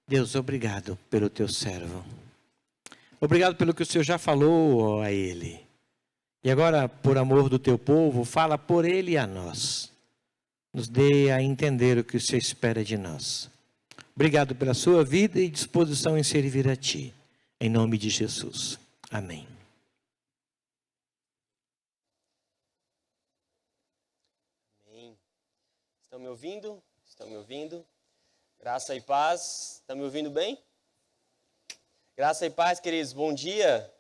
Deus, obrigado pelo teu servo. Obrigado pelo que o Senhor já falou a ele. E agora, por amor do teu povo, fala por ele e a nós. Nos dê a entender o que o Senhor espera de nós. Obrigado pela sua vida e disposição em servir a ti. Em nome de Jesus. Amém. Amém. Estão me ouvindo? Estão me ouvindo? Graça e paz. Estão me ouvindo bem? Graça e paz, queridos. Bom dia.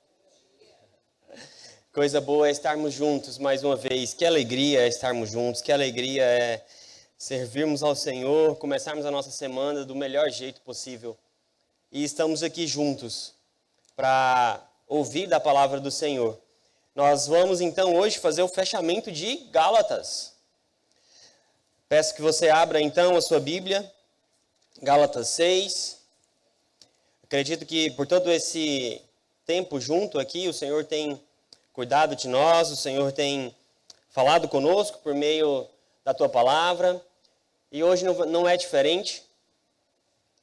Coisa boa é estarmos juntos mais uma vez. Que alegria é estarmos juntos. Que alegria é servirmos ao Senhor, começarmos a nossa semana do melhor jeito possível. E estamos aqui juntos para ouvir da palavra do Senhor. Nós vamos então hoje fazer o fechamento de Gálatas. Peço que você abra então a sua Bíblia, Gálatas 6. Acredito que por todo esse tempo junto aqui, o Senhor tem cuidado de nós, o Senhor tem falado conosco por meio da tua palavra. E hoje não é diferente.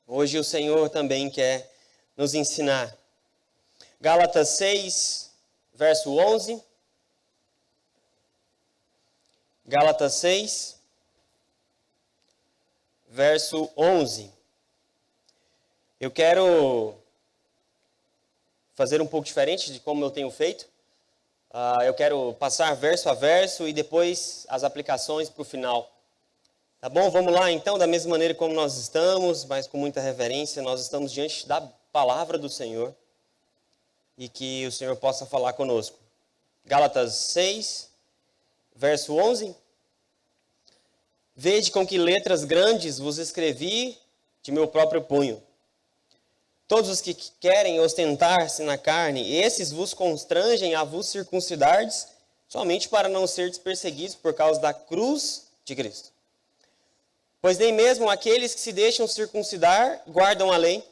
Hoje o Senhor também quer nos ensinar. Gálatas 6, verso 11. Gálatas 6, verso 11. Eu quero fazer um pouco diferente de como eu tenho feito. Eu quero passar verso a verso e depois as aplicações para o final. Tá bom? Vamos lá então, da mesma maneira como nós estamos, mas com muita reverência, nós estamos diante da palavra do Senhor e que o Senhor possa falar conosco. Gálatas 6, verso 11. Vede com que letras grandes vos escrevi de meu próprio punho. Todos os que querem ostentar-se na carne, esses vos constrangem a vos circuncidardes, somente para não serdes perseguidos por causa da cruz de Cristo. Pois nem mesmo aqueles que se deixam circuncidar guardam a lei.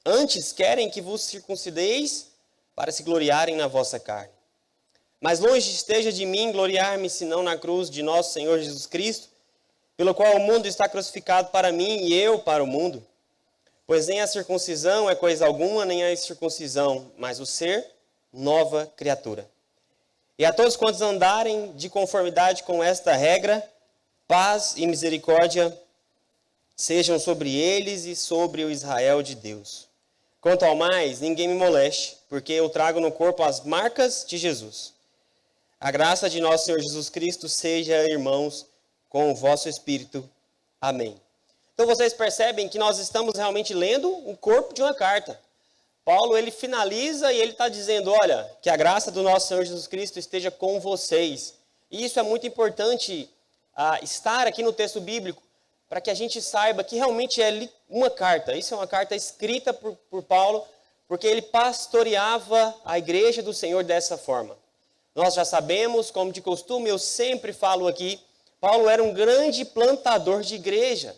Antes querem que vos circuncideis para se gloriarem na vossa carne. Mas longe esteja de mim gloriar-me, senão na cruz de nosso Senhor Jesus Cristo, pelo qual o mundo está crucificado para mim e eu para o mundo. Pois nem a circuncisão é coisa alguma, nem a incircuncisão, mas o ser nova criatura. E a todos quantos andarem de conformidade com esta regra, paz e misericórdia sejam sobre eles e sobre o Israel de Deus. Quanto ao mais, ninguém me moleste, porque eu trago no corpo as marcas de Jesus. A graça de nosso Senhor Jesus Cristo seja, irmãos, com o vosso espírito. Amém. Então vocês percebem que nós estamos realmente lendo o corpo de uma carta. Paulo, ele finaliza e ele está dizendo, olha, que a graça do nosso Senhor Jesus Cristo esteja com vocês. E isso é muito importante estar aqui no texto bíblico, para que a gente saiba que realmente é uma carta. Isso é uma carta escrita por Paulo, porque ele pastoreava a igreja do Senhor dessa forma. Nós já sabemos, como de costume, eu sempre falo aqui, Paulo era um grande plantador de igreja.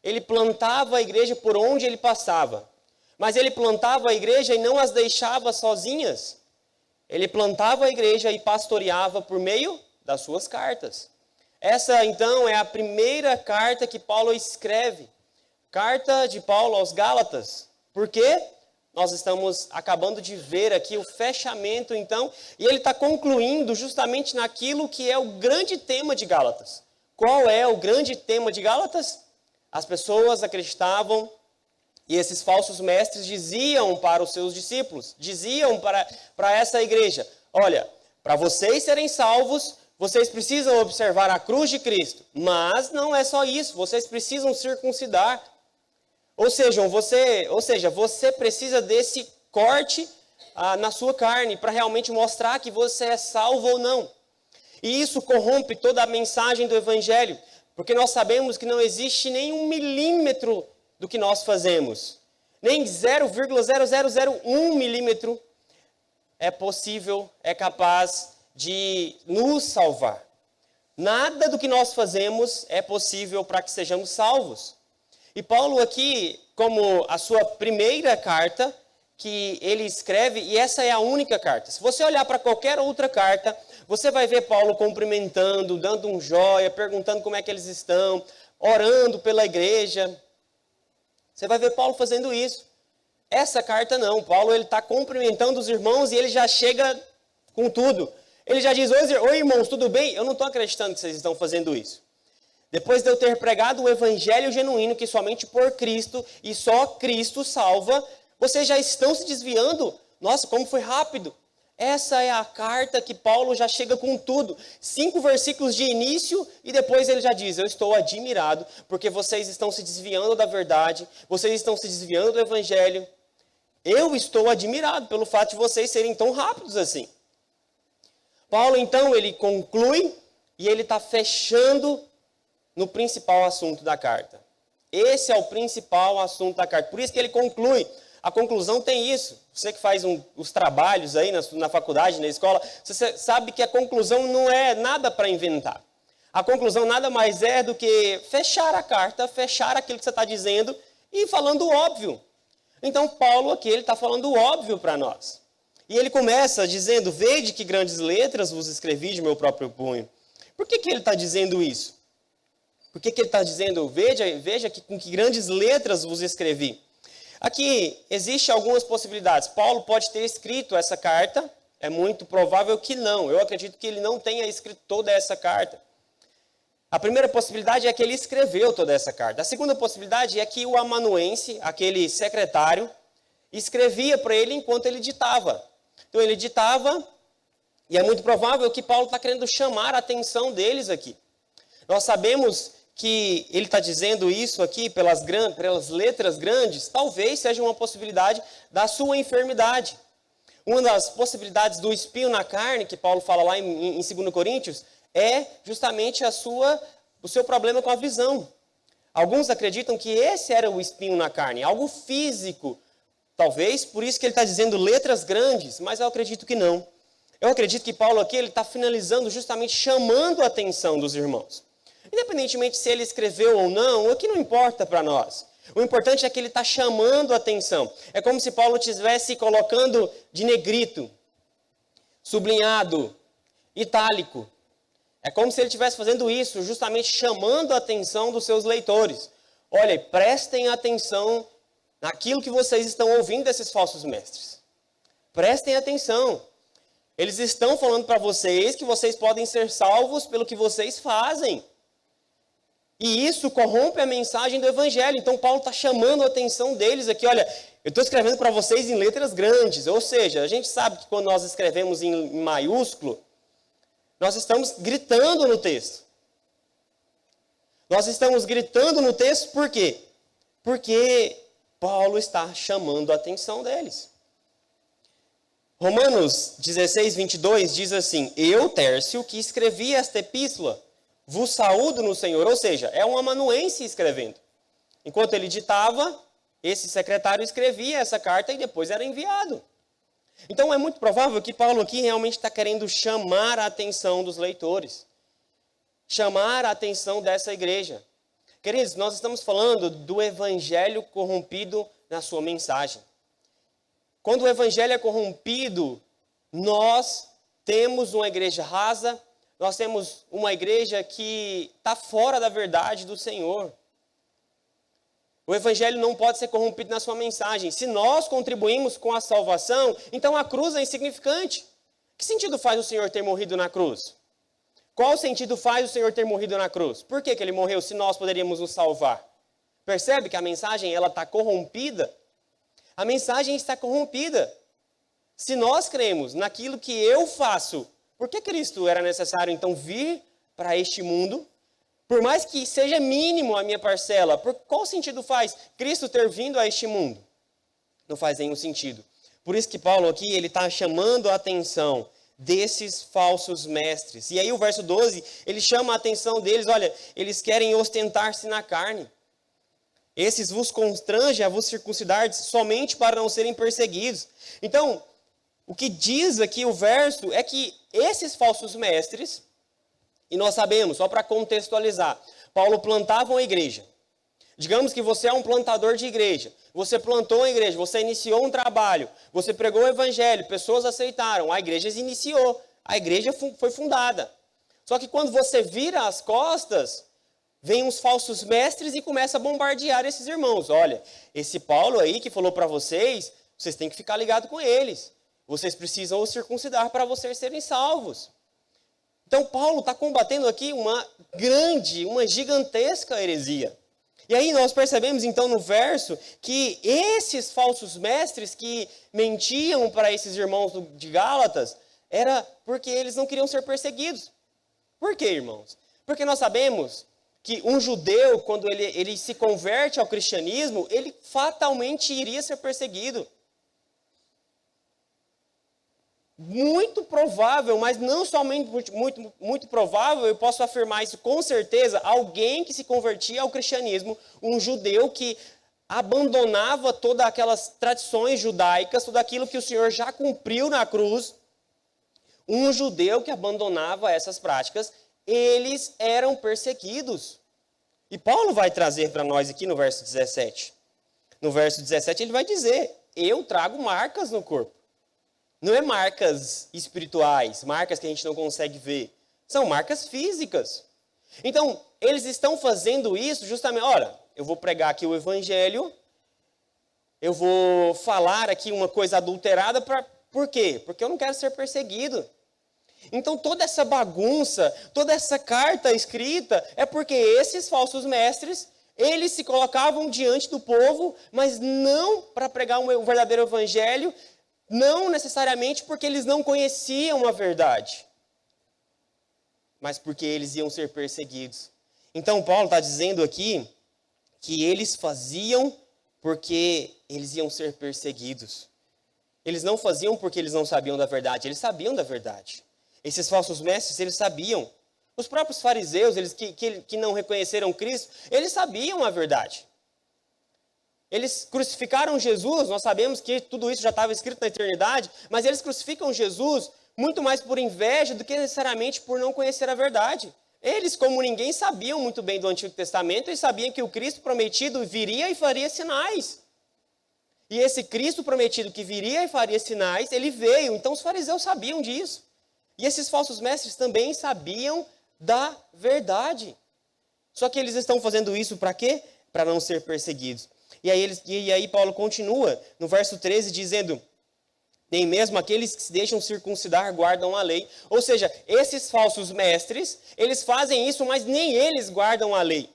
Ele plantava a igreja por onde ele passava. Mas ele plantava a igreja e não as deixava sozinhas. Ele plantava a igreja e pastoreava por meio das suas cartas. Essa, então, é a primeira carta que Paulo escreve. Carta de Paulo aos Gálatas. Por quê? Nós estamos acabando de ver aqui o fechamento, então, e ele está concluindo justamente naquilo que é o grande tema de Gálatas. Qual é o grande tema de Gálatas? As pessoas acreditavam, e esses falsos mestres diziam para os seus discípulos, diziam para essa igreja, olha, para vocês serem salvos, vocês precisam observar a cruz de Cristo, mas não é só isso, vocês precisam circuncidar. Ou seja, você precisa desse corte na sua carne para realmente mostrar que você é salvo ou não. E isso corrompe toda a mensagem do Evangelho, porque nós sabemos que não existe nem 1 milímetro do que nós fazemos, nem 0,0001 milímetro é possível, é capaz de nos salvar. Nada do que nós fazemos é possível para que sejamos salvos. E Paulo aqui, como a sua primeira carta que ele escreve, e essa é a única carta. Se você olhar para qualquer outra carta, você vai ver Paulo cumprimentando, dando um joia, perguntando como é que eles estão, orando pela igreja. Você vai ver Paulo fazendo isso. Essa carta não. Paulo ele está cumprimentando os irmãos e ele já chega com tudo. Ele já diz, oi irmãos, tudo bem? Eu não estou acreditando que vocês estão fazendo isso. Depois de eu ter pregado o evangelho genuíno, que somente por Cristo e só Cristo salva, vocês já estão se desviando? Nossa, como foi rápido. Essa é a carta que Paulo já chega com tudo. 5 versículos de início e depois ele já diz, eu estou admirado porque vocês estão se desviando da verdade, vocês estão se desviando do evangelho. Eu estou admirado pelo fato de vocês serem tão rápidos assim. Paulo, então, ele conclui e ele está fechando no principal assunto da carta. Esse é o principal assunto da carta. Por isso que ele conclui. A conclusão tem isso. Você que faz os trabalhos aí na faculdade, na escola, você sabe que a conclusão não é nada para inventar. A conclusão nada mais é do que fechar a carta, fechar aquilo que você está dizendo e falando o óbvio. Então, Paulo aqui, ele está falando o óbvio para nós. E ele começa dizendo, vede que grandes letras vos escrevi de meu próprio punho. Por que ele está dizendo isso? Por que ele está dizendo, veja que com que grandes letras vos escrevi? Aqui, existem algumas possibilidades. Paulo pode ter escrito essa carta, é muito provável que não. Eu acredito que ele não tenha escrito toda essa carta. A primeira possibilidade é que ele escreveu toda essa carta. A segunda possibilidade é que o amanuense, aquele secretário, escrevia para ele enquanto ele ditava. Então ele ditava, e é muito provável que Paulo está querendo chamar a atenção deles aqui. Nós sabemos que ele está dizendo isso aqui pelas letras grandes, talvez seja uma possibilidade da sua enfermidade. Uma das possibilidades do espinho na carne, que Paulo fala lá em 2 Coríntios, é justamente o seu problema com a visão. Alguns acreditam que esse era o espinho na carne, algo físico. Talvez, por isso que ele está dizendo letras grandes, mas eu acredito que não. Eu acredito que Paulo aqui ele está finalizando justamente chamando a atenção dos irmãos. Independentemente se ele escreveu ou não, o que não importa para nós. O importante é que ele está chamando a atenção. É como se Paulo estivesse colocando de negrito, sublinhado, itálico. É como se ele estivesse fazendo isso, justamente chamando a atenção dos seus leitores. Olha, prestem atenção naquilo que vocês estão ouvindo desses falsos mestres. Prestem atenção. Eles estão falando para vocês que vocês podem ser salvos pelo que vocês fazem. E isso corrompe a mensagem do evangelho. Então Paulo está chamando a atenção deles aqui. Olha, eu estou escrevendo para vocês em letras grandes. Ou seja, a gente sabe que quando nós escrevemos em maiúsculo, nós estamos gritando no texto. Nós estamos gritando no texto por quê? Porque Paulo está chamando a atenção deles. Romanos 16, 22 diz assim, eu, Tércio, que escrevi esta epístola, vos saúdo no Senhor. Ou seja, é um amanuense escrevendo. Enquanto ele ditava, esse secretário escrevia essa carta e depois era enviado. Então é muito provável que Paulo aqui realmente está querendo chamar a atenção dos leitores. Chamar a atenção dessa igreja. Queridos, nós estamos falando do evangelho corrompido na sua mensagem. Quando o evangelho é corrompido, nós temos uma igreja rasa, nós temos uma igreja que está fora da verdade do Senhor. O evangelho não pode ser corrompido na sua mensagem. Se nós contribuímos com a salvação, então a cruz é insignificante. Que sentido faz o Senhor ter morrido na cruz? Qual sentido faz o Senhor ter morrido na cruz? Por que ele morreu se nós poderíamos nos salvar? Percebe que a mensagem está corrompida? A mensagem está corrompida. Se nós cremos naquilo que eu faço, por que Cristo era necessário então vir para este mundo? Por mais que seja mínimo a minha parcela, qual sentido faz Cristo ter vindo a este mundo? Não faz nenhum sentido. Por isso que Paulo aqui ele está chamando a atenção desses falsos mestres. E aí o verso 12, ele chama a atenção deles, olha, eles querem ostentar-se na carne. Esses vos constrangem a vos circuncidar somente para não serem perseguidos. Então, o que diz aqui o verso é que esses falsos mestres, e nós sabemos, só para contextualizar, Paulo plantava uma igreja. Digamos que você é um plantador de igreja. Você plantou uma igreja, você iniciou um trabalho, você pregou o evangelho, pessoas aceitaram, a igreja se iniciou, a igreja foi fundada. Só que quando você vira as costas, vem uns falsos mestres e começa a bombardear esses irmãos. Olha, esse Paulo aí que falou para vocês, vocês têm que ficar ligados com eles. Vocês precisam os circuncidar para vocês serem salvos. Então Paulo está combatendo aqui uma gigantesca heresia. E aí nós percebemos então no verso que esses falsos mestres que mentiam para esses irmãos de Gálatas, era porque eles não queriam ser perseguidos. Por quê, irmãos? Porque nós sabemos que um judeu, quando ele se converte ao cristianismo, ele fatalmente iria ser perseguido. Muito provável, mas não somente muito provável, eu posso afirmar isso com certeza, alguém que se convertia ao cristianismo, um judeu que abandonava todas aquelas tradições judaicas, tudo aquilo que o Senhor já cumpriu na cruz, um judeu que abandonava essas práticas, eles eram perseguidos. E Paulo vai trazer para nós aqui no verso 17. No verso 17 ele vai dizer, eu trago marcas no corpo. Não é marcas espirituais, marcas que a gente não consegue ver. São marcas físicas. Então, eles estão fazendo isso justamente... Olha, eu vou pregar aqui o evangelho, eu vou falar aqui uma coisa adulterada, por quê? Porque eu não quero ser perseguido. Então, toda essa bagunça, toda essa carta escrita, é porque esses falsos mestres, eles se colocavam diante do povo, mas não para pregar um verdadeiro evangelho, não necessariamente porque eles não conheciam a verdade, mas porque eles iam ser perseguidos. Então Paulo está dizendo aqui que eles faziam porque eles iam ser perseguidos. Eles não faziam porque eles não sabiam da verdade, eles sabiam da verdade. Esses falsos mestres, eles sabiam. Os próprios fariseus, eles que não reconheceram Cristo, eles sabiam a verdade. Eles crucificaram Jesus, nós sabemos que tudo isso já estava escrito na eternidade, mas eles crucificam Jesus muito mais por inveja do que necessariamente por não conhecer a verdade. Eles, como ninguém, sabiam muito bem do Antigo Testamento e sabiam que o Cristo prometido viria e faria sinais. E esse Cristo prometido que viria e faria sinais, ele veio. Então os fariseus sabiam disso. E esses falsos mestres também sabiam da verdade. Só que eles estão fazendo isso para quê? Para não ser perseguidos. E aí Paulo continua no verso 13 dizendo, nem mesmo aqueles que se deixam circuncidar guardam a lei. Ou seja, esses falsos mestres, eles fazem isso, mas nem eles guardam a lei.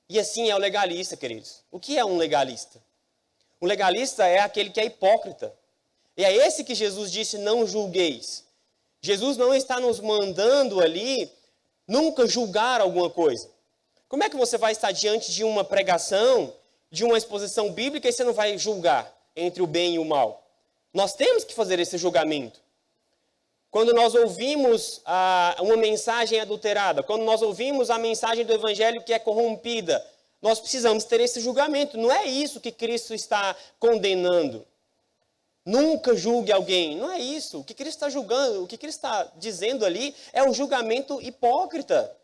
E assim é o legalista, queridos. O que é um legalista? Um legalista é aquele que é hipócrita. E é esse que Jesus disse, não julgueis. Jesus não está nos mandando ali nunca julgar alguma coisa. Como é que você vai estar diante de uma pregação, de uma exposição bíblica e você não vai julgar entre o bem e o mal? Nós temos que fazer esse julgamento. Quando nós ouvimos uma mensagem adulterada, quando nós ouvimos a mensagem do evangelho que é corrompida, nós precisamos ter esse julgamento. Não é isso que Cristo está condenando. Nunca julgue alguém. Não é isso. O que Cristo está julgando, o que Cristo está dizendo ali é um julgamento hipócrita.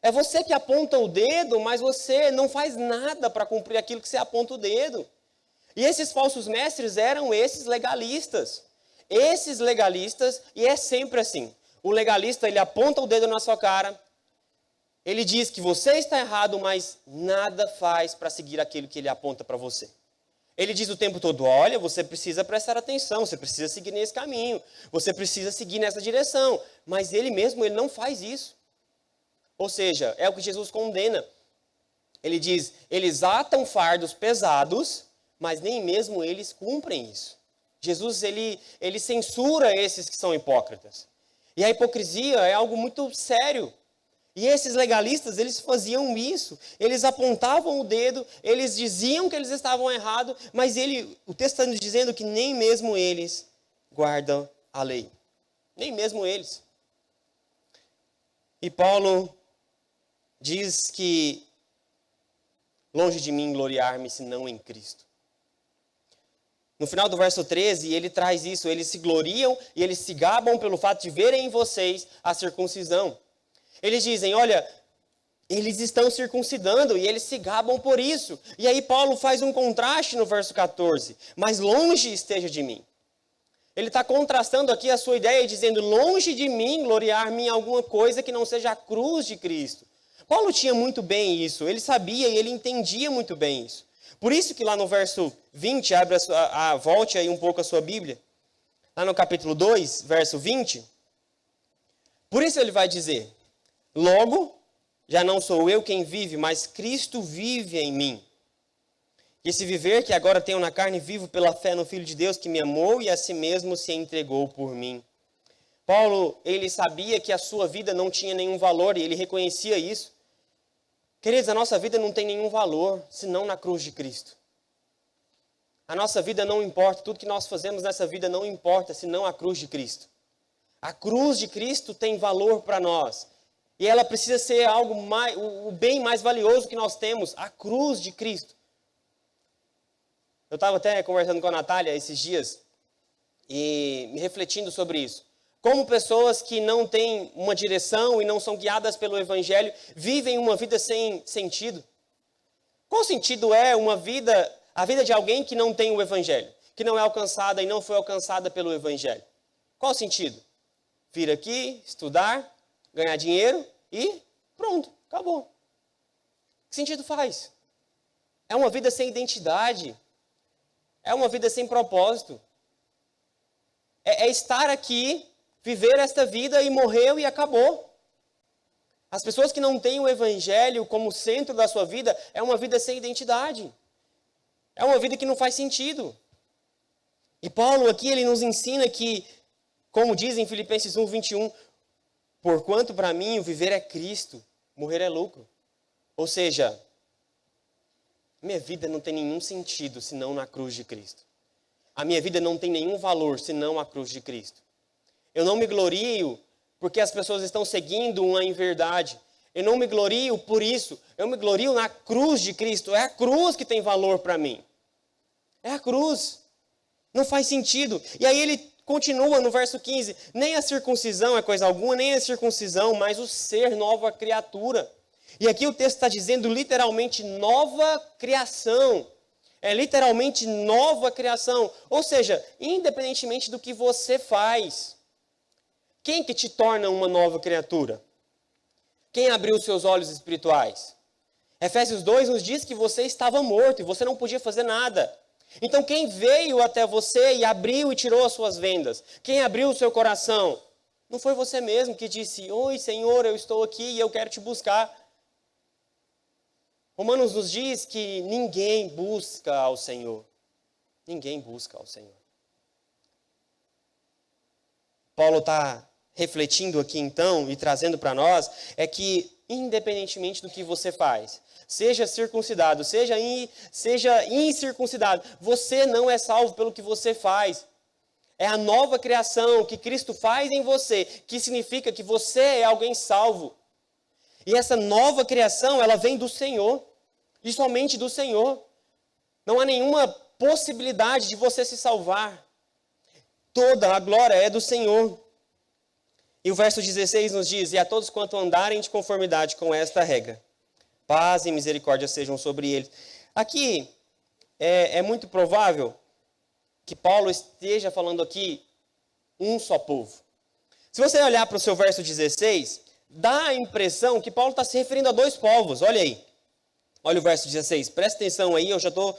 É você que aponta o dedo, mas você não faz nada para cumprir aquilo que você aponta o dedo. E esses falsos mestres eram esses legalistas. Esses legalistas, e é sempre assim. O legalista, ele aponta o dedo na sua cara, ele diz que você está errado, mas nada faz para seguir aquilo que ele aponta para você. Ele diz o tempo todo, olha, você precisa prestar atenção, você precisa seguir nesse caminho, você precisa seguir nessa direção. Mas ele mesmo, ele não faz isso. Ou seja, é o que Jesus condena. Ele diz, eles atam fardos pesados, mas nem mesmo eles cumprem isso. Jesus, ele censura esses que são hipócritas. E a hipocrisia é algo muito sério. E esses legalistas, eles faziam isso. Eles apontavam o dedo, eles diziam que eles estavam errados, mas o texto está nos dizendo que nem mesmo eles guardam a lei. Nem mesmo eles. E Paulo diz que longe de mim gloriar-me senão em Cristo. No final do verso 13, ele traz isso, eles se gloriam e eles se gabam pelo fato de verem em vocês a circuncisão. Eles dizem, olha, eles estão circuncidando e eles se gabam por isso. E aí Paulo faz um contraste no verso 14, mas longe esteja de mim. Ele está contrastando aqui a sua ideia, dizendo, longe de mim gloriar-me em alguma coisa que não seja a cruz de Cristo. Paulo tinha muito bem isso, ele sabia e ele entendia muito bem isso. Por isso que lá no verso 20, volte aí um pouco a sua Bíblia, lá no capítulo 2, verso 20, por isso ele vai dizer, logo, já não sou eu quem vive, mas Cristo vive em mim. E esse viver que agora tenho na carne, vivo pela fé no Filho de Deus que me amou e a si mesmo se entregou por mim. Paulo, ele sabia que a sua vida não tinha nenhum valor e ele reconhecia isso. Queridos, a nossa vida não tem nenhum valor senão na cruz de Cristo. A nossa vida não importa, tudo que nós fazemos nessa vida não importa senão a cruz de Cristo. A cruz de Cristo tem valor para nós. E ela precisa ser algo mais, o bem mais valioso que nós temos, a cruz de Cristo. Eu estava até conversando com a Natália esses dias e me refletindo sobre isso. Como pessoas que não têm uma direção e não são guiadas pelo Evangelho vivem uma vida sem sentido. Qual sentido é a vida de alguém que não tem o Evangelho? Que não é alcançada e não foi alcançada pelo Evangelho? Qual sentido? Vir aqui, estudar, ganhar dinheiro e pronto, acabou. Que sentido faz? É uma vida sem identidade. É uma vida sem propósito. É estar aqui, viver esta vida e morreu e acabou. As pessoas que não têm o Evangelho como centro da sua vida, é uma vida sem identidade. É uma vida que não faz sentido. E Paulo aqui, ele nos ensina que, como diz em Filipenses 1:21, porquanto para mim o viver é Cristo, morrer é lucro. Ou seja, minha vida não tem nenhum sentido senão na cruz de Cristo. A minha vida não tem nenhum valor senão a cruz de Cristo. Eu não me glorio porque as pessoas estão seguindo uma inverdade. Eu não me glorio por isso. Eu me glorio na cruz de Cristo. É a cruz que tem valor para mim. É a cruz. Não faz sentido. E aí ele continua no verso 15. Nem a circuncisão é coisa alguma, nem a circuncisão, mas o ser nova criatura. E aqui o texto está dizendo literalmente nova criação. É literalmente nova criação. Ou seja, independentemente do que você faz. Quem que te torna uma nova criatura? Quem abriu os seus olhos espirituais? Efésios 2 nos diz que você estava morto e você não podia fazer nada. Então quem veio até você e abriu e tirou as suas vendas? Quem abriu o seu coração? Não foi você mesmo que disse, oi Senhor, eu estou aqui e eu quero te buscar. Romanos nos diz que ninguém busca ao Senhor. Ninguém busca ao Senhor. Paulo está refletindo aqui então e trazendo para nós é que independentemente do que você faz, seja circuncidado, seja incircuncidado, você não é salvo pelo que você faz. É a nova criação que Cristo faz em você, que significa que você é alguém salvo. E essa nova criação, ela vem do Senhor. E somente do Senhor. Não há nenhuma possibilidade de você se salvar. Toda a glória é do Senhor. E o verso 16 nos diz, e a todos quanto andarem de conformidade com esta regra, paz e misericórdia sejam sobre eles. Aqui é muito provável que Paulo esteja falando aqui um só povo. Se você olhar para o seu verso 16, dá a impressão que Paulo está se referindo a dois povos. Olha aí. Olha o verso 16, presta atenção aí, eu já estou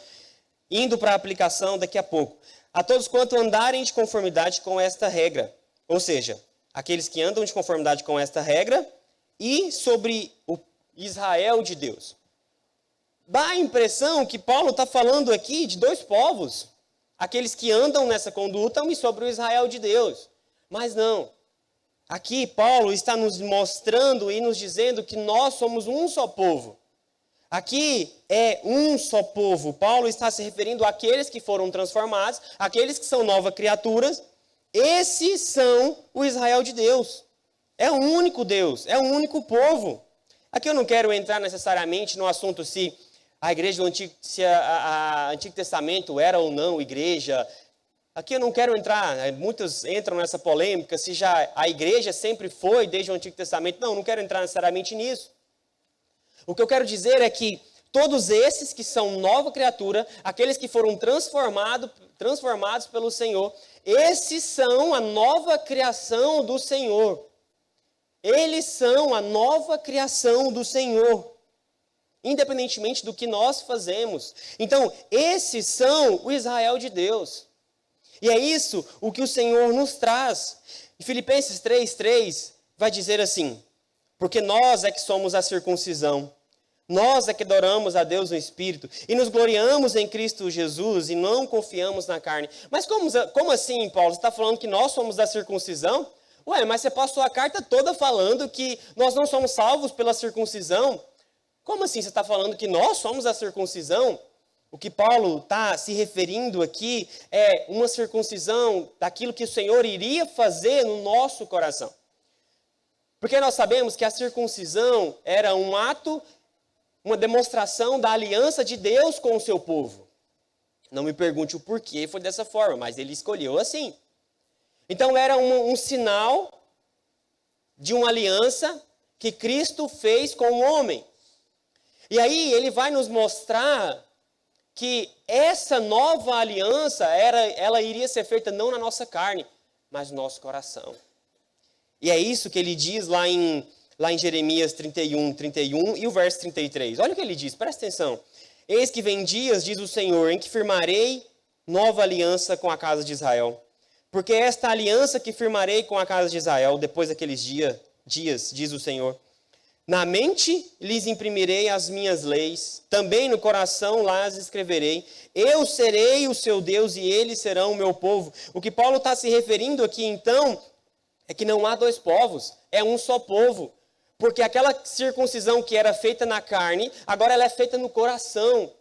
indo para a aplicação daqui a pouco. A todos quanto andarem de conformidade com esta regra. Ou seja, aqueles que andam de conformidade com esta regra e sobre o Israel de Deus. Dá a impressão que Paulo está falando aqui de dois povos. Aqueles que andam nessa conduta e sobre o Israel de Deus. Mas não. Aqui Paulo está nos mostrando e nos dizendo que nós somos um só povo. Aqui é um só povo. Paulo está se referindo àqueles que foram transformados, àqueles que são novas criaturas. Esses são o Israel de Deus. É o único Deus, é o único povo. Aqui eu não quero entrar necessariamente no assunto se a igreja do Antigo, se a Antigo Testamento era ou não igreja. Aqui eu não quero entrar, muitos entram nessa polêmica, se já a igreja sempre foi desde o Antigo Testamento. Não quero entrar necessariamente nisso. O que eu quero dizer é que todos esses que são nova criatura, aqueles que foram transformados pelo Senhor, esses são a nova criação do Senhor. Eles são a nova criação do Senhor, independentemente do que nós fazemos. Então, esses são o Israel de Deus. E é isso o que o Senhor nos traz. Em Filipenses 3:3 vai dizer assim: porque nós é que somos a circuncisão, nós é que adoramos a Deus no Espírito e nos gloriamos em Cristo Jesus e não confiamos na carne. Mas como assim, Paulo? Você está falando que nós somos da circuncisão? Ué, mas você passou a carta toda falando que nós não somos salvos pela circuncisão. Como assim você está falando que nós somos a circuncisão? O que Paulo está se referindo aqui é uma circuncisão daquilo que o Senhor iria fazer no nosso coração. Porque nós sabemos que a circuncisão era um ato, uma demonstração da aliança de Deus com o seu povo. Não me pergunte o porquê foi dessa forma, mas ele escolheu assim. Então era um sinal de uma aliança que Cristo fez com o homem. E aí ele vai nos mostrar que essa nova aliança, ela iria ser feita não na nossa carne, mas no nosso coração. E é isso que ele diz lá em Jeremias 31 e o verso 33. Olha o que ele diz, presta atenção. Eis que vem dias, diz o Senhor, em que firmarei nova aliança com a casa de Israel. Porque esta aliança que firmarei com a casa de Israel, depois daqueles dias, diz o Senhor, na mente lhes imprimirei as minhas leis, também no coração lá as escreverei. Eu serei o seu Deus e eles serão o meu povo. O que Paulo está se referindo aqui, então, é que não há dois povos, é um só povo. Porque aquela circuncisão que era feita na carne, agora ela é feita no coração.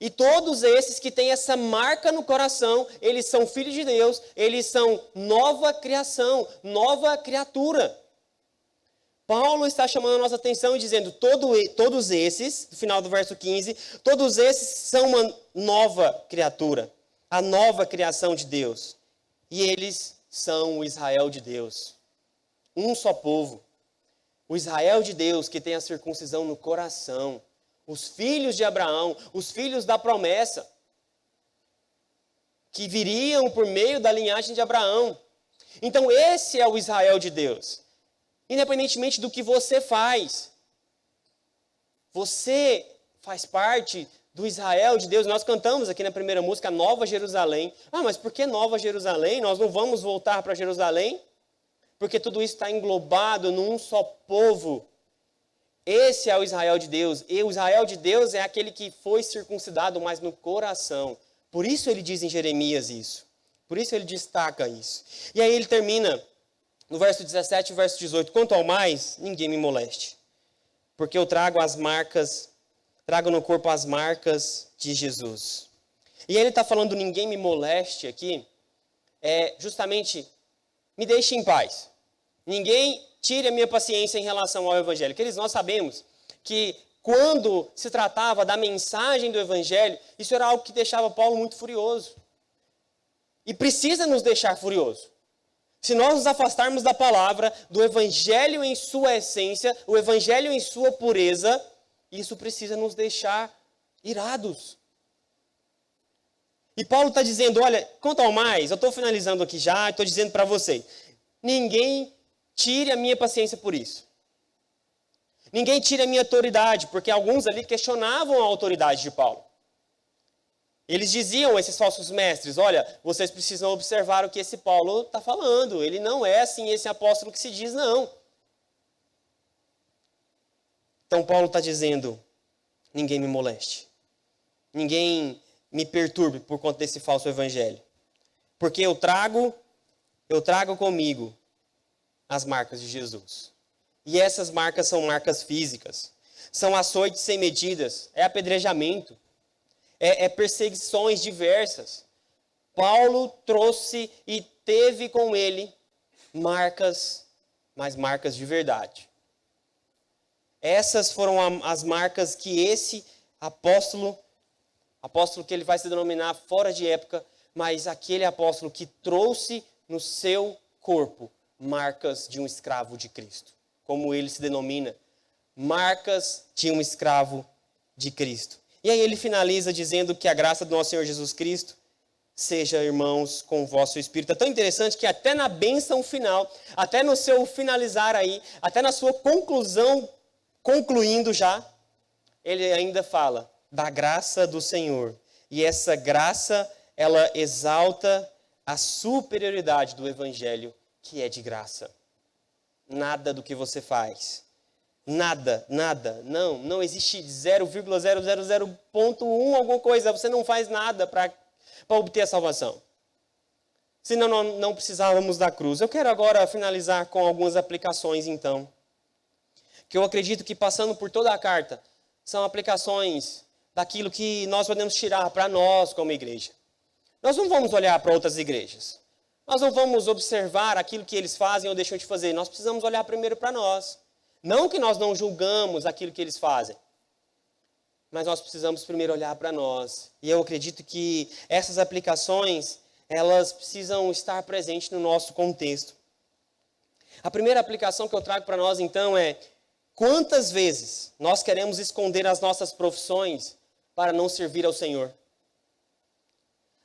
E todos esses que têm essa marca no coração, eles são filhos de Deus, eles são nova criação, nova criatura. Paulo está chamando a nossa atenção e dizendo, todos esses, no final do verso 15, todos esses são uma nova criatura, a nova criação de Deus. E eles são o Israel de Deus, um só povo. O Israel de Deus que tem a circuncisão no coração. Os filhos de Abraão, os filhos da promessa, que viriam por meio da linhagem de Abraão. Então esse é o Israel de Deus. Independentemente do que você faz. Você faz parte do Israel de Deus. Nós cantamos aqui na primeira música, Nova Jerusalém. Ah, mas por que Nova Jerusalém? Nós não vamos voltar para Jerusalém? Porque tudo isso está englobado num só povo. Esse é o Israel de Deus. E o Israel de Deus é aquele que foi circuncidado, mas no coração. Por isso ele diz em Jeremias isso. Por isso ele destaca isso. E aí ele termina no verso 17 e verso 18. Quanto ao mais, ninguém me moleste. Porque eu trago no corpo as marcas de Jesus. E ele está falando ninguém me moleste aqui. Justamente, me deixe em paz. Ninguém tire a minha paciência em relação ao Evangelho. Queridos, nós sabemos que quando se tratava da mensagem do Evangelho, isso era algo que deixava Paulo muito furioso. E precisa nos deixar furioso. Se nós nos afastarmos da palavra, do Evangelho em sua essência, o Evangelho em sua pureza, isso precisa nos deixar irados. E Paulo está dizendo, olha, quanto ao mais, eu estou finalizando aqui já, estou dizendo para você, ninguém tire a minha paciência por isso. Ninguém tire a minha autoridade, porque alguns ali questionavam a autoridade de Paulo. Eles diziam, esses falsos mestres, olha, vocês precisam observar o que esse Paulo está falando. Ele não é assim esse apóstolo que se diz, não. Então Paulo está dizendo, ninguém me moleste. Ninguém me perturbe por conta desse falso evangelho. Porque eu trago comigo as marcas de Jesus. E essas marcas são marcas físicas. São açoites sem medidas. É apedrejamento. É perseguições diversas. Paulo trouxe e teve com ele marcas, mas marcas de verdade. Essas foram as marcas que esse apóstolo que ele vai se denominar fora de época, mas aquele apóstolo que trouxe no seu corpo marcas de um escravo de Cristo. Como ele se denomina, marcas de um escravo de Cristo. E aí ele finaliza dizendo que a graça do nosso Senhor Jesus Cristo seja, irmãos, com o vosso espírito. É tão interessante que até na bênção final, até no seu finalizar aí, até na sua conclusão, concluindo já, ele ainda fala da graça do Senhor. E essa graça, ela exalta a superioridade do evangelho, que é de graça. Nada do que você faz. Nada. Não existe 0,000.1 alguma coisa. Você não faz nada para obter a salvação. Senão não precisávamos da cruz. Eu quero agora finalizar com algumas aplicações, então. Que eu acredito que, passando por toda a carta, são aplicações daquilo que nós podemos tirar para nós como igreja. Nós não vamos olhar para outras igrejas. Nós não vamos observar aquilo que eles fazem ou deixam de fazer. Nós precisamos olhar primeiro para nós. Não que nós não julgamos aquilo que eles fazem. Mas nós precisamos primeiro olhar para nós. E eu acredito que essas aplicações, elas precisam estar presentes no nosso contexto. A primeira aplicação que eu trago para nós, então, é: quantas vezes nós queremos esconder as nossas profissões para não servir ao Senhor?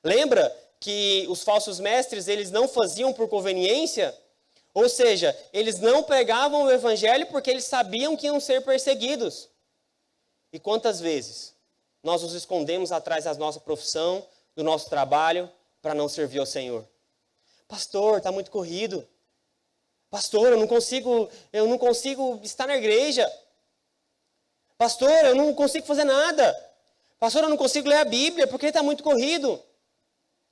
Lembra que os falsos mestres, eles não faziam por conveniência? Ou seja, eles não pregavam o evangelho porque eles sabiam que iam ser perseguidos. E quantas vezes nós nos escondemos atrás da nossa profissão, do nosso trabalho, para não servir ao Senhor? Pastor, está muito corrido. Pastor, eu não consigo estar na igreja. Pastor, eu não consigo fazer nada. Pastor, eu não consigo ler a Bíblia porque está muito corrido.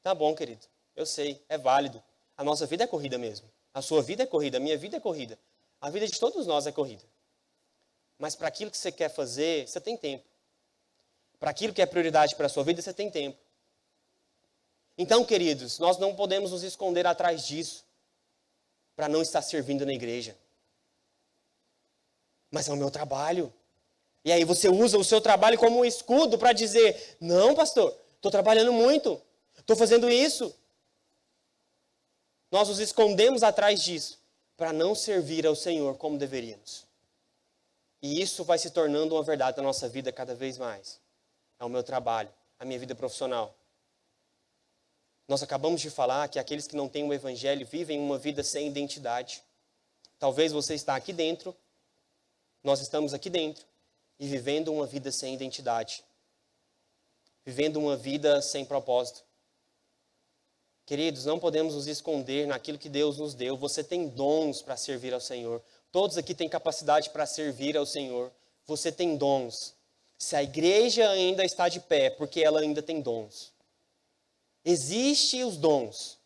Tá bom, querido. Eu sei, é válido. A nossa vida é corrida mesmo. A sua vida é corrida, a minha vida é corrida. A vida de todos nós é corrida. Mas para aquilo que você quer fazer, você tem tempo. Para aquilo que é prioridade para a sua vida, você tem tempo. Então, queridos, nós não podemos nos esconder atrás disso para não estar servindo na igreja. Mas é o meu trabalho. E aí você usa o seu trabalho como um escudo para dizer: não, pastor, estou trabalhando muito. Estou fazendo isso. Nós nos escondemos atrás disso para não servir ao Senhor como deveríamos. E isso vai se tornando uma verdade na nossa vida cada vez mais. É o meu trabalho, a minha vida profissional. Nós acabamos de falar que aqueles que não têm o evangelho vivem uma vida sem identidade. Talvez você está aqui dentro, nós estamos aqui dentro, e vivendo uma vida sem identidade. Vivendo uma vida sem propósito. Queridos, não podemos nos esconder naquilo que Deus nos deu. Você tem dons para servir ao Senhor. Todos aqui têm capacidade para servir ao Senhor. Você tem dons. Se a igreja ainda está de pé, porque ela ainda tem dons. Existem os dons.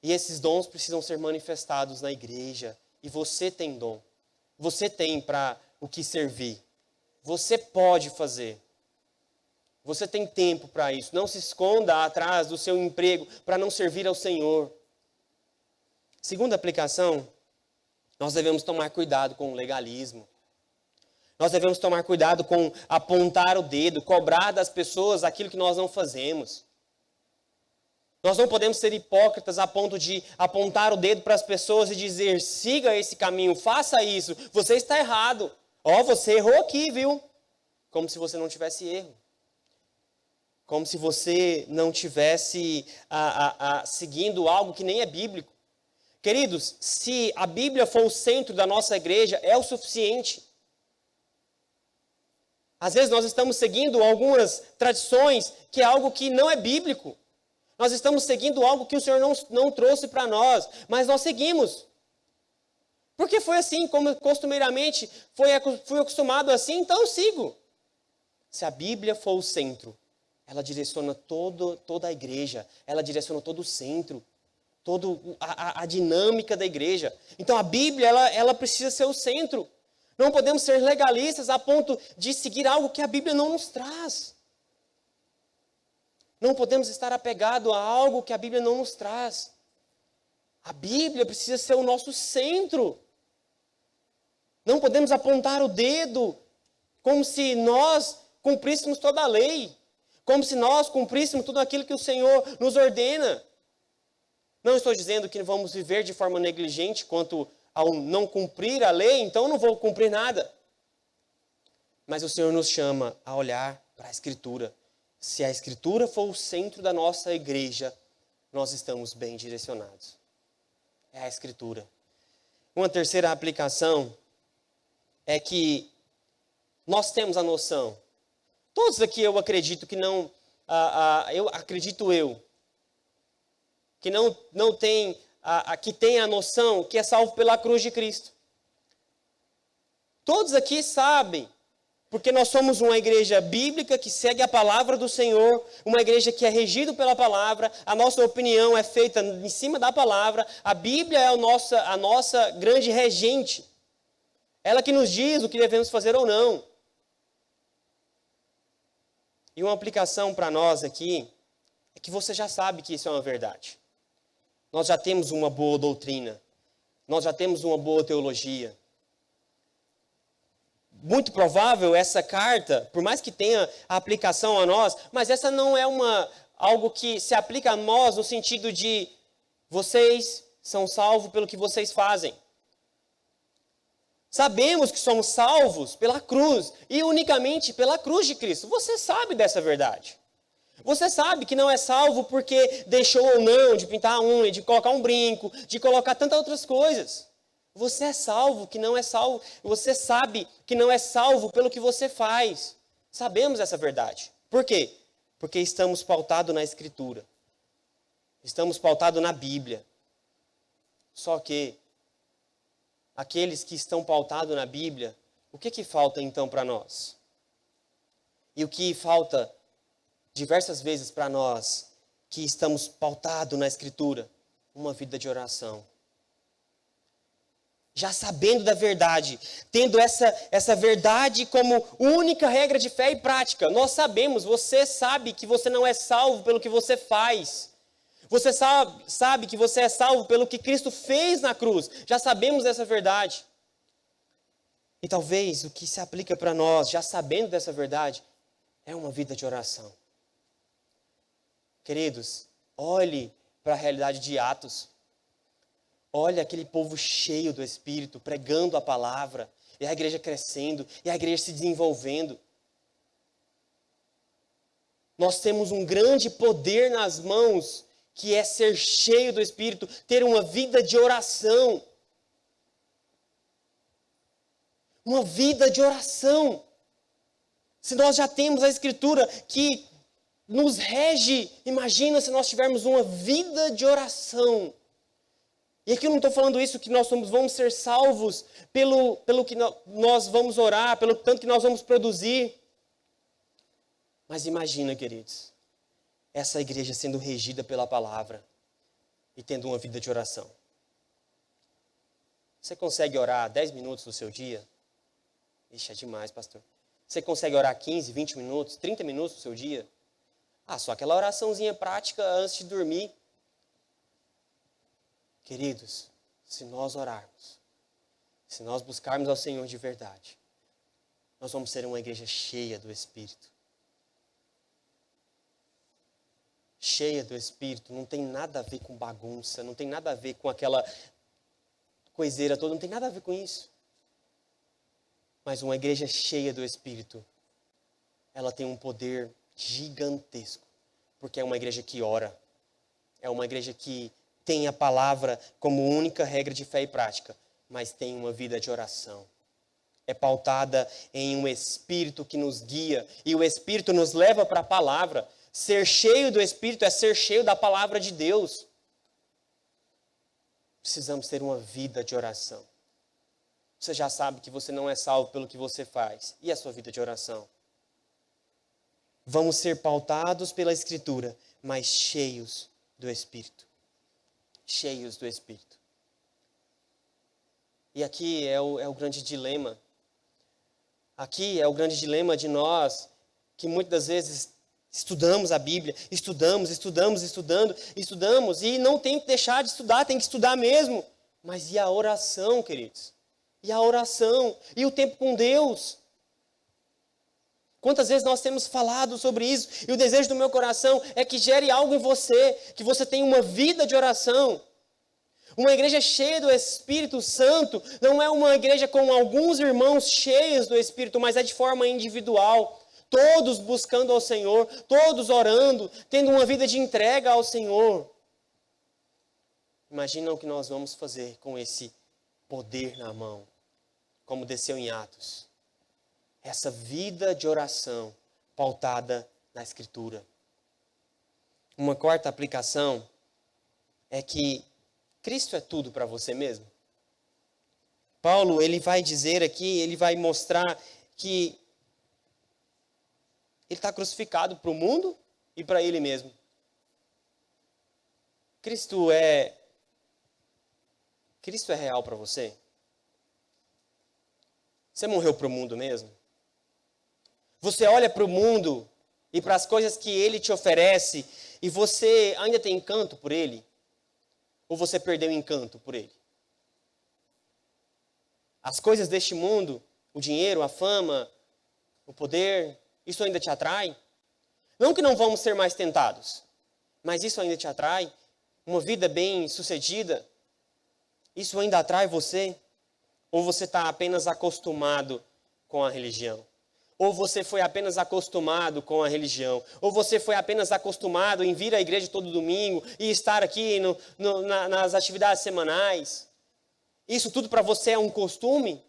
E esses dons precisam ser manifestados na igreja. E você tem dom. Você tem para o que servir. Você pode fazer. Você tem tempo para isso. Não se esconda atrás do seu emprego para não servir ao Senhor. Segunda aplicação, nós devemos tomar cuidado com o legalismo. Nós devemos tomar cuidado com apontar o dedo, cobrar das pessoas aquilo que nós não fazemos. Nós não podemos ser hipócritas a ponto de apontar o dedo para as pessoas e dizer: siga esse caminho, faça isso, você está errado. Você errou aqui, viu? Como se você não tivesse erro. Como se você não tivesse seguindo algo que nem é bíblico. Queridos, se a Bíblia for o centro da nossa igreja, é o suficiente. Às vezes nós estamos seguindo algumas tradições que é algo que não é bíblico. Nós estamos seguindo algo que o Senhor não trouxe para nós, mas nós seguimos. Porque foi assim, como costumeiramente fui acostumado assim, então eu sigo. Se a Bíblia for o centro, ela direciona toda a igreja, ela direciona todo o centro, toda a dinâmica da igreja. Então a Bíblia, ela precisa ser o centro. Não podemos ser legalistas a ponto de seguir algo que a Bíblia não nos traz. Não podemos estar apegados a algo que a Bíblia não nos traz. A Bíblia precisa ser o nosso centro. Não podemos apontar o dedo como se nós cumpríssemos toda a lei. Como se nós cumpríssemos tudo aquilo que o Senhor nos ordena. Não estou dizendo que vamos viver de forma negligente quanto ao não cumprir a lei, então não vou cumprir nada. Mas o Senhor nos chama a olhar para a Escritura. Se a Escritura for o centro da nossa igreja, nós estamos bem direcionados. É a Escritura. Uma terceira aplicação é que nós temos a noção. Todos aqui eu acredito que não, que não tem, que tem a noção que é salvo pela cruz de Cristo. Todos aqui sabem, porque nós somos uma igreja bíblica que segue a palavra do Senhor, uma igreja que é regida pela palavra, a nossa opinião é feita em cima da palavra, a Bíblia é a nossa grande regente. Ela que nos diz o que devemos fazer ou não. E uma aplicação para nós aqui é que você já sabe que isso é uma verdade. Nós já temos uma boa doutrina, nós já temos uma boa teologia. Muito provável essa carta, por mais que tenha a aplicação a nós, mas essa não é algo que se aplica a nós no sentido de vocês são salvos pelo que vocês fazem. Sabemos que somos salvos pela cruz e unicamente pela cruz de Cristo. Você sabe dessa verdade. Você sabe que não é salvo porque deixou ou não de pintar a unha, de colocar um brinco, de colocar tantas outras coisas. Você é salvo, que não é salvo. Você sabe que não é salvo pelo que você faz. Sabemos essa verdade. Por quê? Porque estamos pautados na Escritura. Estamos pautados na Bíblia. Só que aqueles que estão pautados na Bíblia, o que falta então para nós? E o que falta diversas vezes para nós que estamos pautados na Escritura? Uma vida de oração. Já sabendo da verdade, tendo essa verdade como única regra de fé e prática. Nós sabemos, você sabe que você não é salvo pelo que você faz. Você sabe que você é salvo pelo que Cristo fez na cruz. Já sabemos dessa verdade. E talvez o que se aplica para nós, já sabendo dessa verdade, é uma vida de oração. Queridos, olhe para a realidade de Atos. Olha aquele povo cheio do Espírito, pregando a palavra, e a igreja crescendo, e a igreja se desenvolvendo. Nós temos um grande poder nas mãos, que é ser cheio do Espírito, ter uma vida de oração. Uma vida de oração. Se nós já temos a Escritura que nos rege, imagina se nós tivermos uma vida de oração. E aqui eu não estou falando isso que nós vamos ser salvos pelo que nós vamos orar, pelo tanto que nós vamos produzir. Mas imagina, queridos, essa igreja sendo regida pela palavra e tendo uma vida de oração. Você consegue orar 10 minutos do seu dia? Ixi, é demais, pastor. Você consegue orar 15, 20 minutos, 30 minutos do seu dia? Só aquela oraçãozinha prática antes de dormir. Queridos, se nós orarmos, se nós buscarmos ao Senhor de verdade, nós vamos ser uma igreja cheia do Espírito. Cheia do Espírito, não tem nada a ver com bagunça, não tem nada a ver com aquela coiseira toda, não tem nada a ver com isso. Mas uma igreja cheia do Espírito, ela tem um poder gigantesco, porque é uma igreja que ora, é uma igreja que tem a palavra como única regra de fé e prática, mas tem uma vida de oração. É pautada em um Espírito que nos guia, e o Espírito nos leva para a palavra. Ser cheio do Espírito é ser cheio da palavra de Deus. Precisamos ter uma vida de oração. Você já sabe que você não é salvo pelo que você faz. E a sua vida de oração? Vamos ser pautados pela Escritura, mas cheios do Espírito. Cheios do Espírito. E aqui é o grande dilema. Aqui é o grande dilema de nós, que muitas das vezes estudamos a Bíblia, estudamos, e não tem que deixar de estudar, tem que estudar mesmo. Mas e a oração, queridos? E a oração? E o tempo com Deus? Quantas vezes nós temos falado sobre isso, e o desejo do meu coração é que gere algo em você, que você tenha uma vida de oração. Uma igreja cheia do Espírito Santo não é uma igreja com alguns irmãos cheios do Espírito, mas é de forma individual. Todos buscando ao Senhor, todos orando, tendo uma vida de entrega ao Senhor. Imagina o que nós vamos fazer com esse poder na mão, como desceu em Atos. Essa vida de oração pautada na Escritura. Uma quarta aplicação é que Cristo é tudo para você mesmo. Paulo, ele vai dizer aqui, ele vai mostrar que ele está crucificado para o mundo e para ele mesmo. Cristo é real para você? Você morreu para o mundo mesmo? Você olha para o mundo e para as coisas que ele te oferece e você ainda tem encanto por ele? Ou você perdeu encanto por ele? As coisas deste mundo, o dinheiro, a fama, o poder, isso ainda te atrai? Não que não vamos ser mais tentados, mas isso ainda te atrai? Uma vida bem sucedida, isso ainda atrai você? Ou você está apenas acostumado com a religião? Ou você foi apenas acostumado com a religião? Ou você foi apenas acostumado em vir à igreja todo domingo e estar aqui nas atividades semanais? Isso tudo para você é um costume?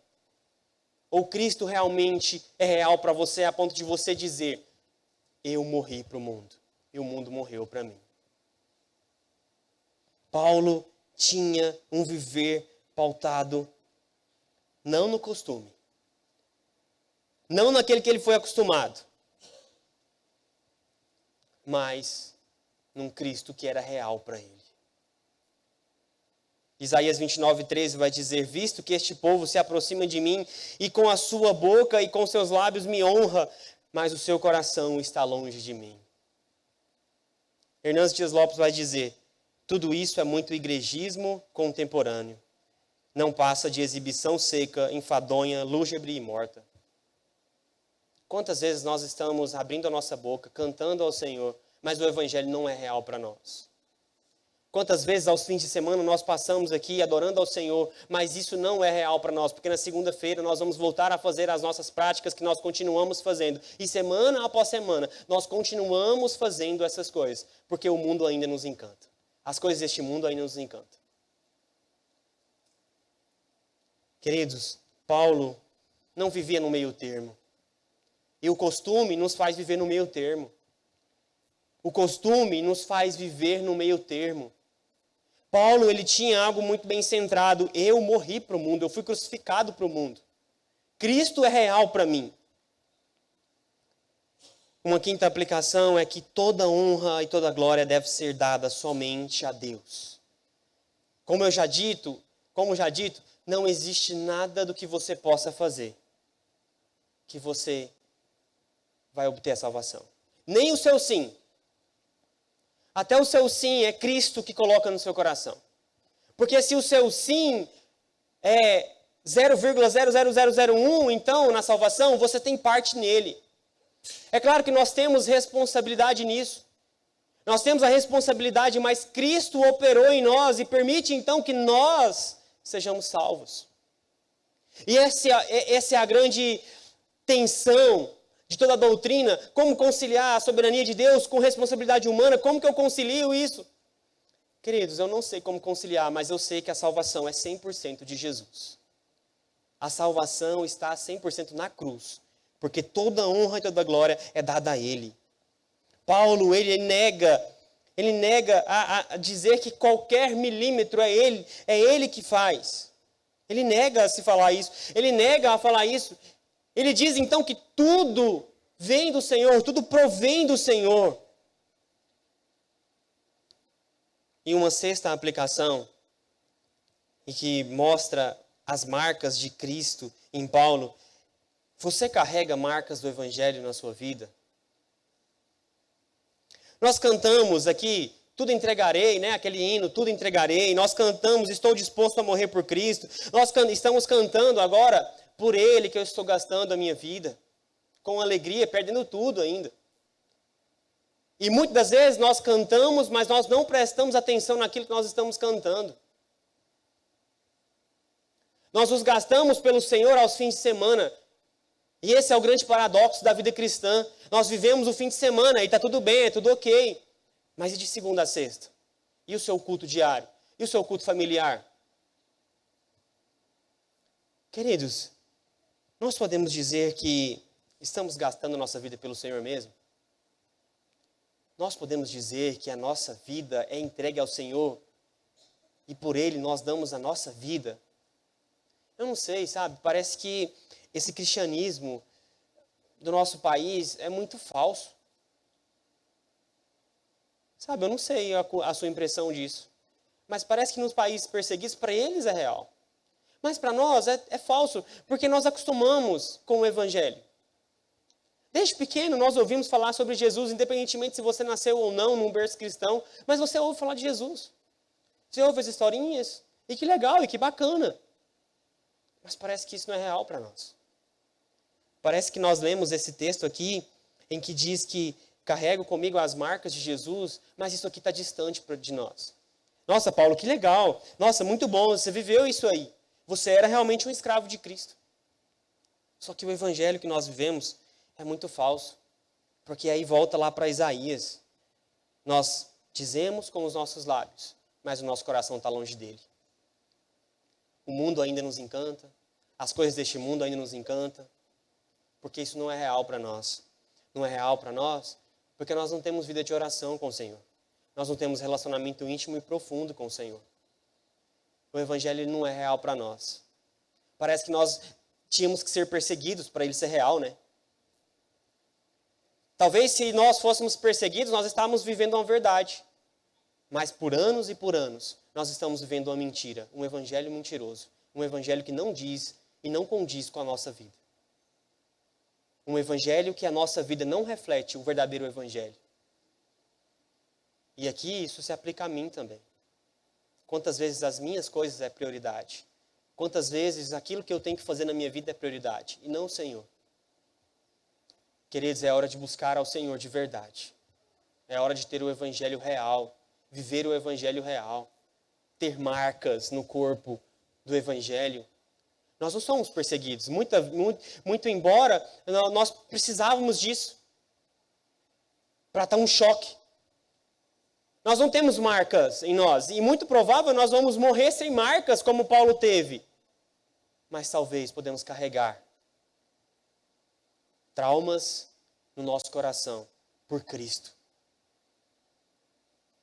Ou Cristo realmente é real para você a ponto de você dizer: eu morri para o mundo e o mundo morreu para mim? Paulo tinha um viver pautado não no costume, não naquele que ele foi acostumado, mas num Cristo que era real para ele. Isaías 29:13 vai dizer: visto que este povo se aproxima de mim e com a sua boca e com seus lábios me honra, mas o seu coração está longe de mim. Hernandes Dias Lopes vai dizer: tudo isso é muito igrejismo contemporâneo. Não passa de exibição seca, enfadonha, lúgubre e morta. Quantas vezes nós estamos abrindo a nossa boca, cantando ao Senhor, mas o Evangelho não é real para nós? Quantas vezes aos fins de semana nós passamos aqui adorando ao Senhor, mas isso não é real para nós, porque na segunda-feira nós vamos voltar a fazer as nossas práticas que nós continuamos fazendo. E semana após semana nós continuamos fazendo essas coisas, porque o mundo ainda nos encanta. As coisas deste mundo ainda nos encantam. Queridos, Paulo não vivia no meio termo. E o costume nos faz viver no meio termo. O costume nos faz viver no meio termo. Paulo, ele tinha algo muito bem centrado. Eu morri para o mundo, eu fui crucificado para o mundo. Cristo é real para mim. Uma quinta aplicação é que toda honra e toda glória deve ser dada somente a Deus. Como já dito, não existe nada do que você possa fazer que você vai obter a salvação. Nem o seu sim. Até o seu sim é Cristo que coloca no seu coração. Porque se o seu sim é 0,00001, então, na salvação, você tem parte nele. É claro que nós temos responsabilidade nisso. Nós temos a responsabilidade, mas Cristo operou em nós e permite, então, que nós sejamos salvos. E essa é a grande tensão de toda a doutrina. Como conciliar a soberania de Deus com responsabilidade humana? Como que eu concilio isso? Queridos, eu não sei como conciliar, mas eu sei que a salvação é 100% de Jesus. A salvação está 100% na cruz, porque toda honra e toda glória é dada a Ele. Paulo, ele nega a dizer que qualquer milímetro é Ele que faz. Ele nega a se falar isso, ele nega a falar isso. Ele diz então que tudo vem do Senhor, tudo provém do Senhor. E uma sexta aplicação, e que mostra as marcas de Cristo em Paulo. Você carrega marcas do Evangelho na sua vida? Nós cantamos aqui, tudo entregarei, né? Aquele hino, tudo entregarei. Nós cantamos, estou disposto a morrer por Cristo. Nós estamos cantando agora, por Ele que eu estou gastando a minha vida. Com alegria, perdendo tudo ainda. E muitas das vezes nós cantamos, mas nós não prestamos atenção naquilo que nós estamos cantando. Nós nos gastamos pelo Senhor aos fins de semana. E esse é o grande paradoxo da vida cristã. Nós vivemos o fim de semana e está tudo bem, é tudo ok. Mas e de segunda a sexta? E o seu culto diário? E o seu culto familiar? Queridos, nós podemos dizer que estamos gastando nossa vida pelo Senhor mesmo? Nós podemos dizer que a nossa vida é entregue ao Senhor e por Ele nós damos a nossa vida? Eu não sei, sabe? Parece que esse cristianismo do nosso país é muito falso. Sabe, eu não sei a sua impressão disso. Mas parece que nos países perseguidos, para eles é real. Mas para nós é falso, porque nós acostumamos com o Evangelho. Desde pequeno nós ouvimos falar sobre Jesus, independentemente se você nasceu ou não num berço cristão, mas você ouve falar de Jesus. Você ouve as historinhas, e que legal, e que bacana. Mas parece que isso não é real para nós. Parece que nós lemos esse texto aqui, em que diz que carrego comigo as marcas de Jesus, mas isso aqui está distante de nós. Nossa, Paulo, que legal. Nossa, muito bom, você viveu isso aí. Você era realmente um escravo de Cristo. Só que o evangelho que nós vivemos é muito falso. Porque aí volta lá para Isaías. Nós dizemos com os nossos lábios, mas o nosso coração está longe dele. O mundo ainda nos encanta. As coisas deste mundo ainda nos encantam. Porque isso não é real para nós. Não é real para nós porque nós não temos vida de oração com o Senhor. Nós não temos relacionamento íntimo e profundo com o Senhor. O evangelho não é real para nós. Parece que nós tínhamos que ser perseguidos para ele ser real, né? Talvez se nós fôssemos perseguidos, nós estávamos vivendo uma verdade. Mas por anos e por anos, nós estamos vivendo uma mentira, um evangelho mentiroso. Um evangelho que não diz e não condiz com a nossa vida. Um evangelho que a nossa vida não reflete o verdadeiro evangelho. E aqui isso se aplica a mim também. Quantas vezes as minhas coisas é prioridade? Quantas vezes aquilo que eu tenho que fazer na minha vida é prioridade? E não o Senhor. Queridos, é hora de buscar ao Senhor de verdade. É hora de ter o evangelho real. Viver o evangelho real. Ter marcas no corpo do evangelho. Nós não somos perseguidos. Muito embora nós precisávamos disso. Para dar um choque. Nós não temos marcas em nós. E muito provável nós vamos morrer sem marcas como Paulo teve. Mas talvez podemos carregar traumas no nosso coração por Cristo.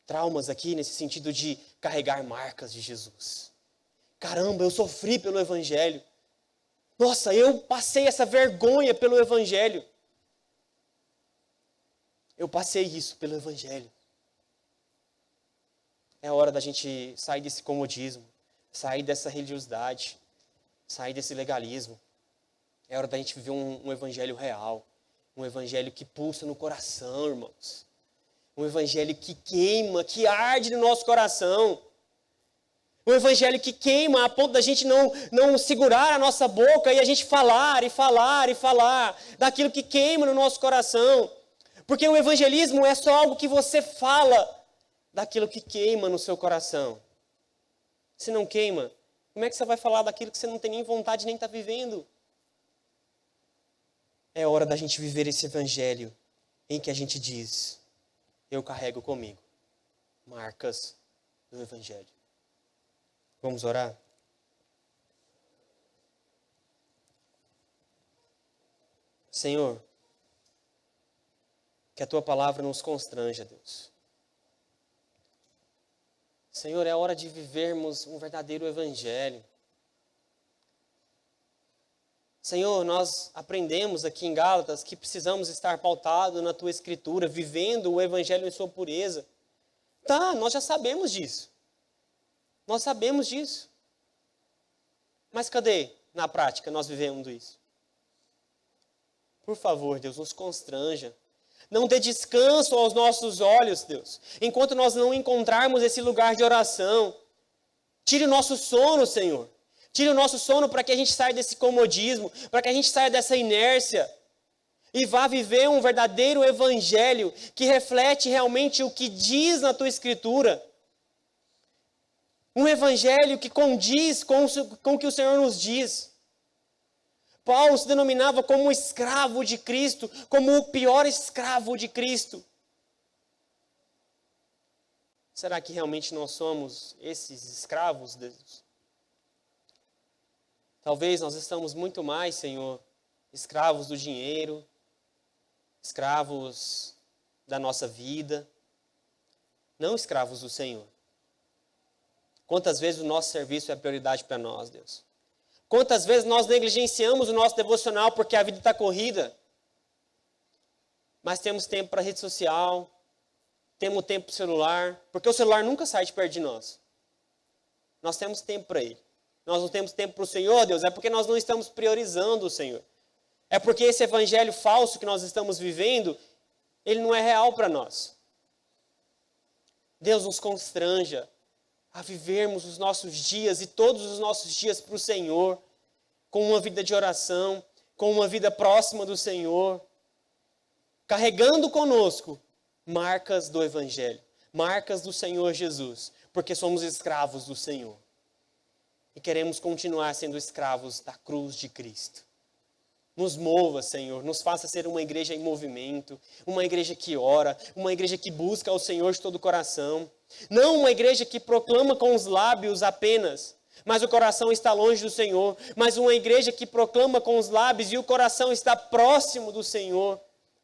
Traumas aqui nesse sentido de carregar marcas de Jesus. Caramba, eu sofri pelo Evangelho. Nossa, eu passei essa vergonha pelo Evangelho. Eu passei isso pelo Evangelho. É hora da gente sair desse comodismo, sair dessa religiosidade, sair desse legalismo. É hora da gente viver um evangelho real, um evangelho que pulsa no coração, irmãos. Um evangelho que queima, que arde no nosso coração. Um evangelho que queima a ponto da gente não segurar a nossa boca e a gente falar e falar e falar daquilo que queima no nosso coração. Porque o evangelismo é só algo que você fala daquilo que queima no seu coração. Se não queima, como é que você vai falar daquilo que você não tem nem vontade nem está vivendo? É hora da gente viver esse evangelho em que a gente diz, eu carrego comigo marcas do evangelho. Vamos orar? Senhor, que a Tua palavra nos constranja, Deus. Senhor, é hora de vivermos um verdadeiro evangelho. Senhor, nós aprendemos aqui em Gálatas que precisamos estar pautados na Tua Escritura, vivendo o evangelho em sua pureza. Tá, nós já sabemos disso. Nós sabemos disso. Mas cadê, na prática, nós vivendo isso? Por favor, Deus, nos constranja. Não dê descanso aos nossos olhos, Deus, enquanto nós não encontrarmos esse lugar de oração. Tire o nosso sono, Senhor. Tire o nosso sono para que a gente saia desse comodismo, para que a gente saia dessa inércia e vá viver um verdadeiro evangelho que reflete realmente o que diz na Tua Escritura. Um evangelho que condiz com o que o Senhor nos diz. Paulo se denominava como um escravo de Cristo, como o pior escravo de Cristo. Será que realmente nós somos esses escravos, Deus? Talvez nós estamos muito mais, Senhor, escravos do dinheiro, escravos da nossa vida, não escravos do Senhor. Quantas vezes o nosso serviço é prioridade para nós, Deus? Quantas vezes nós negligenciamos o nosso devocional porque a vida está corrida? Mas temos tempo para rede social, temos tempo para o celular, porque o celular nunca sai de perto de nós. Nós temos tempo para ele. Nós não temos tempo para o Senhor, Deus, é porque nós não estamos priorizando o Senhor. É porque esse evangelho falso que nós estamos vivendo, ele não é real para nós. Deus nos constranja a vivermos os nossos dias e todos os nossos dias para o Senhor, com uma vida de oração, com uma vida próxima do Senhor, carregando conosco marcas do Evangelho, marcas do Senhor Jesus, porque somos escravos do Senhor. E queremos continuar sendo escravos da cruz de Cristo. Nos mova, Senhor, nos faça ser uma igreja em movimento, uma igreja que ora, uma igreja que busca ao Senhor de todo o coração. Não uma igreja que proclama com os lábios apenas, mas o coração está longe do Senhor. Mas uma igreja que proclama com os lábios e o coração está próximo do Senhor.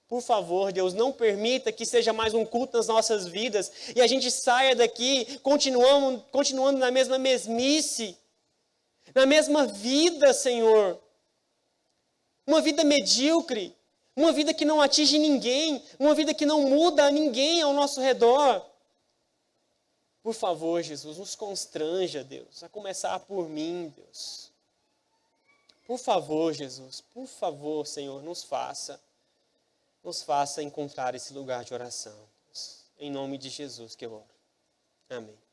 Por favor, Deus, não permita que seja mais um culto nas nossas vidas e a gente saia daqui continuando na mesma mesmice, na mesma vida, Senhor. Uma vida medíocre, uma vida que não atinge ninguém, uma vida que não muda a ninguém ao nosso redor. Por favor, Jesus, nos constranja, Deus, a começar por mim, Deus. Por favor, Jesus, por favor, Senhor, nos faça encontrar esse lugar de oração. Em nome de Jesus que eu oro. Amém.